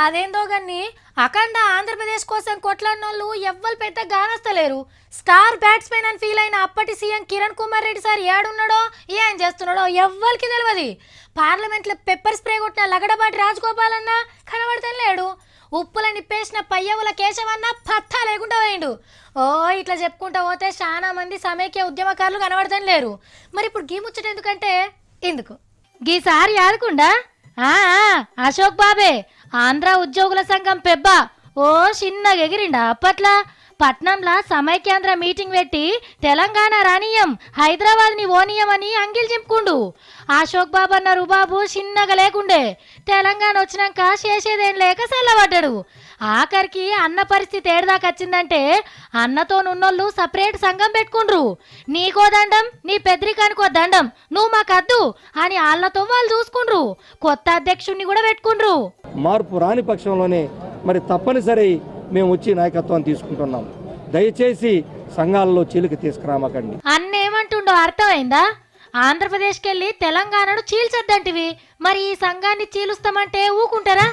అదేందో గన్ని అఖండ ఆంధ్రప్రదేశ్ కోసం కొట్లాడినోళ్ళు ఎవ్వరు పెద్ద గానస్తలేరు. స్టార్ బ్యాట్స్మెన్ అని ఫీల్ అయిన అప్పటి సీఎం కిరణ్ కుమార్ రెడ్డి సార్ ఏడున్నాడో ఏం చేస్తున్నాడో ఎవ్వరికి తెలియదు. పార్లమెంట్లో పెప్పర్ స్ప్రే కొట్టిన లగడబాటి రాజగోపాల్ అన్న కనబడతాను లేడు. ఉప్పుల నిప్పేసిన పయ్యవుల కేశవన్న పత్తా లేకుండా పోయిండు. ఓ ఇట్లా చెప్పుకుంటా పోతే చాలా మంది సమైక్య ఉద్యమకారులు కనబడతాను లేరు. మరి ఇప్పుడు గీ ముచ్చట ఎందుకంటే ఎందుకు గీసారి యాదకుండా అశోక్ బాబే ఆంధ్ర ఉద్యోగుల సంఘం పెబ్బ ఓ చిన్నగా ఎగిరిండా అప్పట్లా. పట్నంలా సమైక్యాంధ్ర మీటింగ్ పెట్టి తెలంగాణ రానియం హైదరాబాద్ ని ఓనియం అని అంగిల్ చింపుకుండు. అశోక్ బాబు అన్న రుబాబు చిన్నగా లేకుండే తెలంగాణ వచ్చినాక చేసేదేం లేక సెల్లబడ్డాడు. ఆఖరికి అన్న పరిస్థితి ఏడదాకొచ్చిందంటే అన్నతో నున్నోళ్ళు సపరేట్ సంఘం పెట్టుకుండ్రు. నీకో దండం నీ పెద్రికానికో దండం నువ్వు మాకద్దు అని వాళ్ళతో వాళ్ళు చూసుకుండ్రు. కొత్త అధ్యక్షుడిని కూడా పెట్టుకుండ్రు. మార్పు రాని పక్షంలోనే మరి తప్పనిసరి మేము వచ్చి నాయకత్వాన్ని తీసుకుంటున్నాం. దయచేసి సంఘాలలో చీలిక తీసుకురామకండి. అన్నేమంటుండో అర్థమైందా? ఆంధ్రప్రదేశ్కి వెళ్ళి తెలంగాణను చీల్చొద్దంటివి, మరి ఈ సంఘాన్ని చీలుస్తామంటే ఊకుంటారా?